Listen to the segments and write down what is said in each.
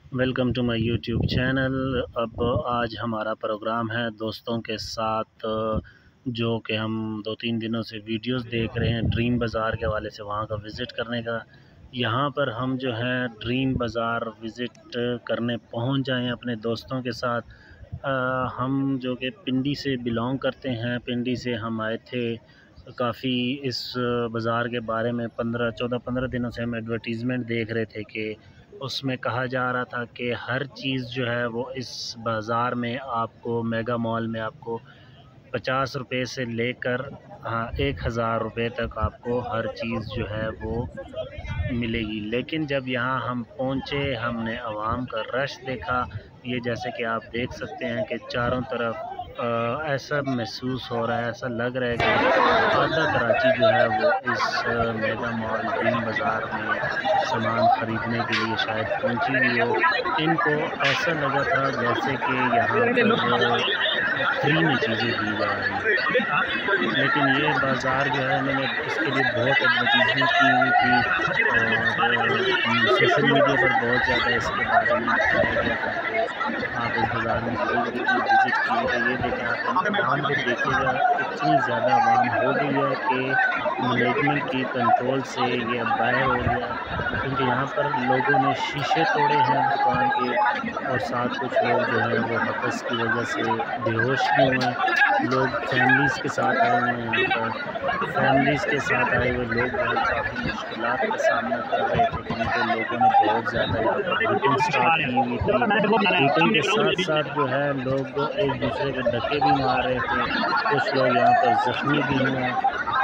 Welcome to my YouTube channel. अब आज हमारा प्रोग्राम है दोस्तों के साथ, जो कि हम 2-3 दिनों से वीडियोस देख रहे हैं ड्रीम बाज़ार के हवाले से, वहाँ का विज़िट करने का। यहाँ पर हम जो है ड्रीम बाज़ार विज़िट करने पहुँच जाएं अपने दोस्तों के साथ। हम जो कि पिंडी से बिलोंग करते हैं, पिंडी से हम आए थे। काफ़ी इस बाज़ार के बारे में 15 दिनों से हम एडवर्टीज़मेंट देख रहे थे कि उसमें कहा जा रहा था कि हर चीज़ जो है वो इस बाज़ार में आपको, मेगा मॉल में आपको 50 रुपये से लेकर 1000 रुपये तक आपको हर चीज़ जो है वो मिलेगी। लेकिन जब यहाँ हम पहुँचे, हमने आवाम का रश देखा। ये जैसे कि आप देख सकते हैं कि चारों तरफ ऐसा महसूस हो रहा है, ऐसा लग रहा है कि आधा कराची जो है वो इस मेगा मॉल ड्रीम बाज़ार में सामान ख़रीदने के लिए शायद पहुंची हुई हो। इनको ऐसा लगा था जैसे कि यहाँ पर फ्री में चीज़ें दी जा रही हैं। लेकिन ये बाज़ार जो है, मैंने इसके लिए बहुत एडवर्टीज़मेंट की हुई थी और सोशल मीडिया पर बहुत ज़्यादा इसके बारे में बताया गया था कि आप इस बाज़ार में ज़रूर विज़िट कीजिएगा। ये देखें, आप आवाम को देखिएगा, इतनी ज़्यादा आवाम हो गई है कि मैनेजमेंट की कंट्रोल से ये अब बाहर हो गया, क्योंकि यहाँ पर लोगों ने शीशे तोड़े हैं दुकान के, और साथ कुछ लोग जो हैं वो हवस की वजह से बेहोश भी हुए हैं। लोग फैमिलीज़ के साथ आए हुए हैं यहाँ पर। फैमिलीज़ के साथ आए हुए लोग जो है काफ़ी मुश्किलात का सामना कर रहे थे, क्योंकि लोगों ने बहुत ज़्यादा यहाँ पर हीटिंग स्टार्ट की हुई थी। हीटिंग के साथ साथ जो है लोग एक दूसरे के धक्के भी मार रहे थे। कुछ लोग यहाँ पर ज़ख्मी भी हुए हैं।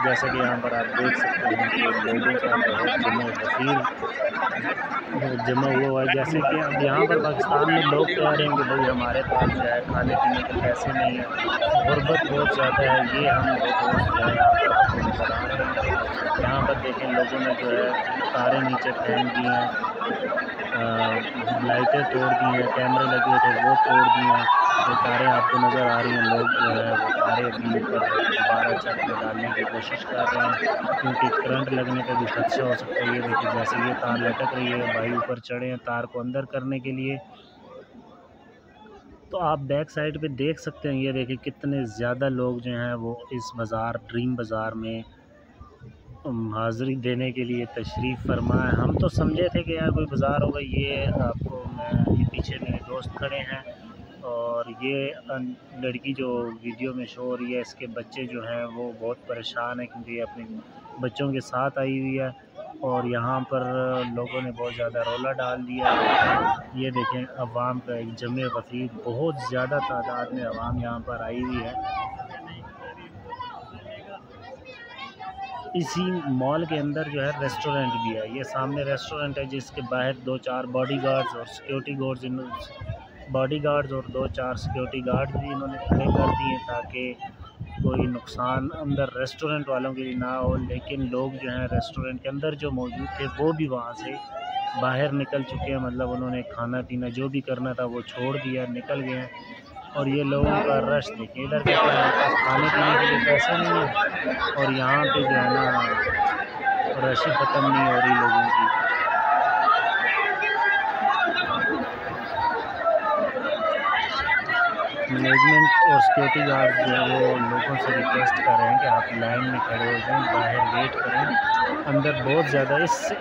जैसा कि यहाँ पर आप देख सकते हैं कि लोगों का बहुत जमा हुआ है। जैसे कि अब यहाँ पर पाकिस्तान में लोग कह रहे हैं कि भाई हमारे पास जो है खाने पीने के पैसे नहीं हैं, गुर्बत बहुत ज़्यादा है। ये हम दोस्त जो है यहाँ पर आपको नज़र आ रहे हैं। यहाँ पर देखें, लोगों ने जो है तारे नीचे फेंक दी हैं, लाइटें तोड़ दी हैं, कैमरे लगे थे वो तोड़ दिए हैं। ये तारें आपको नज़र आ रही हैं। लोग जो है वो तारे अपने ऊपर दोबारा छत में डालने की कोशिश कर रहे हैं, क्योंकि करंट लगने का भी खदशा हो सकता है। ये देखिए, जैसे ये तार लटक रही है, भाई ऊपर चढ़े हैं तार को अंदर करने के लिए। तो आप बैक साइड पे देख सकते हैं, ये देखिए कितने ज़्यादा लोग जो हैं वो इस बाज़ार, ड्रीम बाज़ार में हाज़िरी देने के लिए तशरीफ़ फरमा है। हम तो समझे थे कि यार कोई बाज़ार होगा। ये आपको मैं, ये पीछे मेरे दोस्त खड़े हैं, और ये लड़की जो वीडियो में शो हो रही है, इसके बच्चे जो हैं वो बहुत परेशान हैं, क्योंकि ये अपने बच्चों के साथ आई हुई है, और यहाँ पर लोगों ने बहुत ज़्यादा रौला डाल दिया है। ये देखें, अवाम का एक जमे गफ़ीर, बहुत ज़्यादा तादाद में अवाम यहाँ पर आई हुई है। इसी मॉल के अंदर जो है रेस्टोरेंट भी है। ये सामने रेस्टोरेंट है, जिसके बाहर 2-4 बॉडीगार्ड्स और और 2-4 सिक्योरिटी गार्ड भी इन्होंने खड़े कर दिए, ताकि कोई नुकसान अंदर रेस्टोरेंट वालों के लिए ना हो। लेकिन लोग जो हैं रेस्टोरेंट के अंदर जो मौजूद थे, वो भी वहाँ से बाहर निकल चुके हैं। मतलब उन्होंने खाना पीना जो भी करना था वो छोड़ दिया, निकल गए हैं। और ये लोगों का रश देखिए, इधर के पास खाने पीने के लिए पैसे नहीं है, और यहाँ पे जो है ना रश ही ख़त्म नहीं हो रही लोगों की। मैनेजमेंट और सिक्योरिटी गार्ड जो है वो लोगों से रिक्वेस्ट कर रहे हैं कि आप लाइन में खड़े हो जाएं, बाहर वेट करें। अंदर बहुत ज़्यादा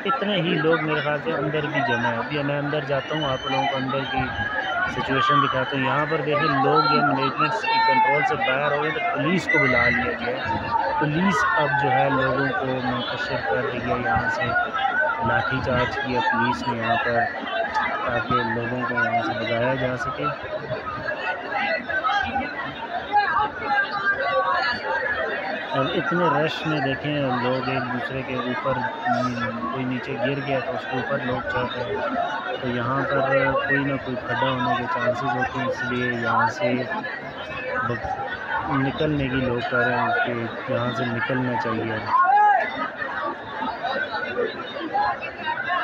इतने ही लोग मेरे ख्याल से अंदर भी जमा है। अभी मैं अंदर जाता हूँ, आप लोगों को अंदर की सिचुएशन दिखाता हूँ। यहाँ पर देखिए, लोग जो मैनेजमेंट की कंट्रोल से बाहर हो गए, तो पुलिस को बुला लिया गया है। पुलिस अब जो है लोगों को मुंतशिर कर रही है, यहाँ से लाठीचार्ज किया पुलिस ने यहाँ पर, ताकि लोगों को यहाँ से भगाया जा सके। और इतने रश में देखें, लोग एक दूसरे के ऊपर, कोई नीचे गिर गया तो उसके ऊपर लोग चढ़ रहे हैं। तो यहाँ पर कोई ना कोई खड्डा होने के चांसेस होते हैं, इसलिए यहाँ से निकलने की लोग कह रहे हैं कि यहाँ से निकलना चाहिए।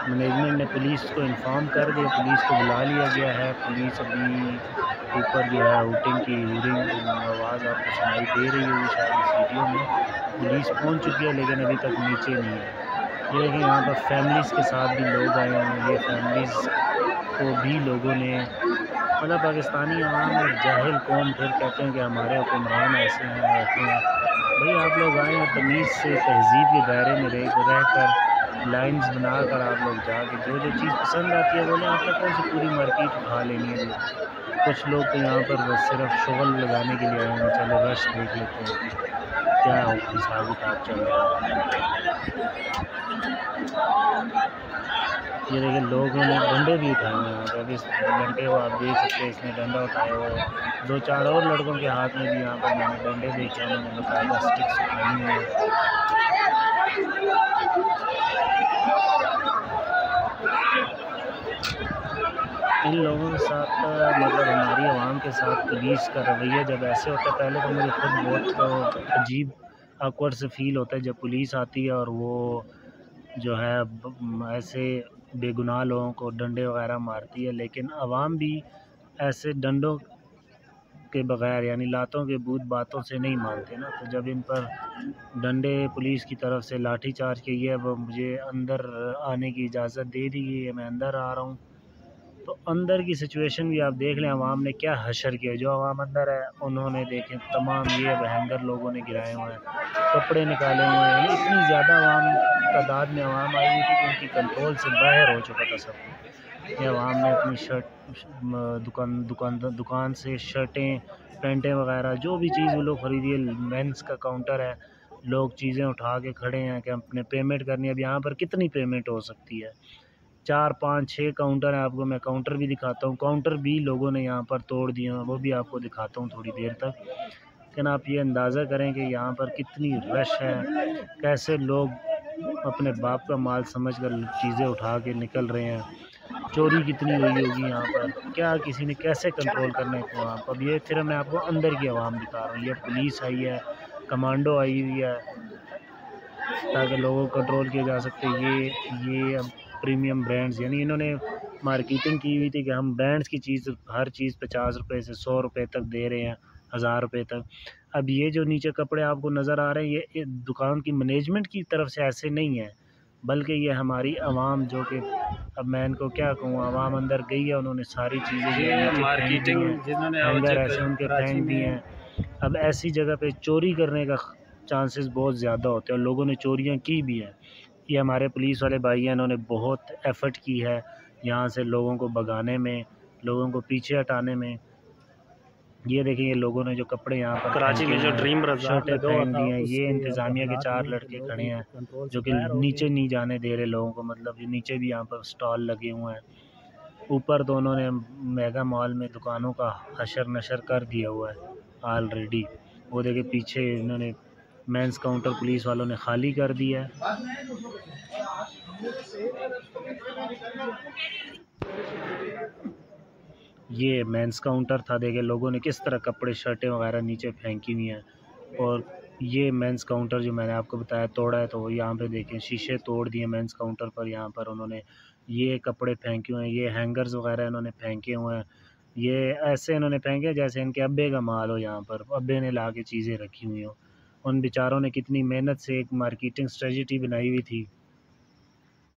मैनेजमेंट ने पुलिस को इन्फॉर्म कर दिया, पुलिस को बुला लिया गया है। पुलिस अभी ऊपर जो है हूटिंग की आवाज़ आपको सुनाई दे रही होगी शायद इस वीडियो में। पुलिस पहुंच चुकी है, लेकिन अभी तक नीचे नहीं है। ये देखिए, यहाँ पर फैमिलीज़ के साथ भी लोग आए हैं। ये फैमिलीज़ को भी लोगों ने मतलब पाकिस्तानी अवाम एक जाहिल कौम, फिर कहते हैं कि हमारे हुक्मरान ऐसे हैं वैसे हैं। भाई आप लोग आए हैं तमीज़ से, तहज़ीब के दायरे में रह कर लाइन्स बनाकर आप लोग जाके जो जो चीज़ पसंद आती है बोले। आपने कौन सी पूरी मार्केट उठा लेनी है जी। कुछ लोग तो यहाँ पर बस सिर्फ शोल लगाने के लिए आए हैं, चलो रश देख लेते हैं कि क्या हिसाब किताब चल रहा है। ये देखिए लोगों ने डंडे भी उठाए हुए हैं यहाँ पे। अब इस लड़के को आप देख सकते हैं, इसने डंडा उठाया हुआ है। 2-4 और लड़कों के हाथ में भी यहाँ पर मैंने डंडे देखे, उन्होंने बाकायदा स्टिक्स उठाई हुई हैं। इन लोगों के साथ मतलब हमारी आवाम के साथ पुलिस का रवैया जब ऐसे होता है, पहले तो मुझे खुद बहुत अजीब ऑकवर्ड से फ़ील होता है जब पुलिस आती है और वो जो है ऐसे बेगुनाह लोगों को डंडे वगैरह मारती है। लेकिन आवाम भी ऐसे डंडों के बगैर यानी लातों के बूत बातों से नहीं मानते ना। तो जब इन पर डंडे पुलिस की तरफ से लाठी चार्ज की है, अब मुझे अंदर आने की इजाज़त दे दी गई है, मैं अंदर आ रहा हूँ। तो अंदर की सिचुएशन भी आप देख लें, अवाम ने क्या हशर किया। जो अवाम अंदर है उन्होंने देखें तमाम ये हैंगर लोगों ने गिराए हुए हैं, कपड़े निकाले हुए हैं। यानी इतनी ज़्यादा अवाम तादाद में अवाम आई हुई थी कि उनकी कंट्रोल से बाहर हो चुका था सब कुछ। ये अवाम ने अपनी दुकान से शर्टें, पैंटें वगैरह जो भी चीज़ वो लोग ख़रीदी है। मेंस का काउंटर है, लोग चीज़ें उठा के खड़े हैं कि अपने पेमेंट करनी है। अब यहाँ पर कितनी पेमेंट हो सकती है? 4, 5, 6 काउंटर हैं। आपको मैं काउंटर भी दिखाता हूँ। काउंटर भी लोगों ने यहाँ पर तोड़ दिए हैं, वो भी आपको दिखाता हूँ थोड़ी देर तक। लेकिन आप ये अंदाज़ा करें कि यहाँ पर कितनी रश है, कैसे लोग अपने बाप का माल समझकर चीज़ें उठा के निकल रहे हैं। चोरी कितनी हुई होगी यहाँ पर, क्या किसी ने कैसे कंट्रोल करना है इतना वहाँ पर। अब ये सिर्फ मैं आपको अंदर की आवाम दिखा रहा हूँ। ये पुलिस आई है, कमांडो आई हुई है ताकि लोगों को कंट्रोल किया जा सके। ये अब प्रीमियम ब्रांड्स यानी इन्होंने मार्केटिंग की हुई थी कि हम ब्रांड्स की चीज़ हर चीज़ 50 रुपये से 100 रुपये तक दे रहे हैं, 1000 रुपये तक। अब ये जो नीचे कपड़े आपको नज़र आ रहे हैं, ये दुकान की मैनेजमेंट की तरफ से ऐसे नहीं है, बल्कि ये हमारी आवाम जो कि अब मैं इनको क्या कहूँ, आवाम अंदर गई है, उन्होंने सारी चीज़ें मार्केटिंग हैंगर ऐसे उनके फेंक दिए हैं। अब ऐसी जगह पे चोरी करने का चांसेस बहुत ज़्यादा होते हैं और लोगों ने चोरियां की भी हैं। ये हमारे पुलिस वाले भाई हैं, इन्होंने बहुत एफ़र्ट की है यहाँ से लोगों को भगाने में, लोगों को पीछे हटाने में। ये देखिए ये लोगों ने जो कपड़े यहाँ पर कराची में जो ड्रीम शर्टें पहन दी हैं, ये इंतज़ामिया के 4 लड़के खड़े हैं जो कि नीचे नहीं जाने दे रहे लोगों को। मतलब ये नीचे भी यहाँ पर स्टॉल लगे हुए हैं। ऊपर तो उन्होंने मेगा मॉल में दुकानों का हशर नशर कर दिया हुआ है ऑलरेडी। वो देखिए पीछे इन्होंने मेंस काउंटर पुलिस वालों ने खाली कर दिया है। ये मेंस काउंटर था, देखे लोगों ने किस तरह कपड़े शर्टें वगैरह नीचे फेंकी हुई हैं। और ये मेंस काउंटर जो मैंने आपको बताया तोड़ा है, तो यहाँ पे देखें शीशे तोड़ दिए मेंस काउंटर पर। यहाँ पर उन्होंने ये कपड़े फेंके हुए हैं, ये हैंगर्स वगैरह इन्होंने फेंके हुए हैं। ये ऐसे इन्होंने फेंके जैसे इनके अब्बे का माल हो, यहाँ पर अब्बे ने ला के चीज़ें रखी हुई हों। उन बेचारों ने कितनी मेहनत से एक मार्केटिंग स्ट्रेटजी बनाई हुई थी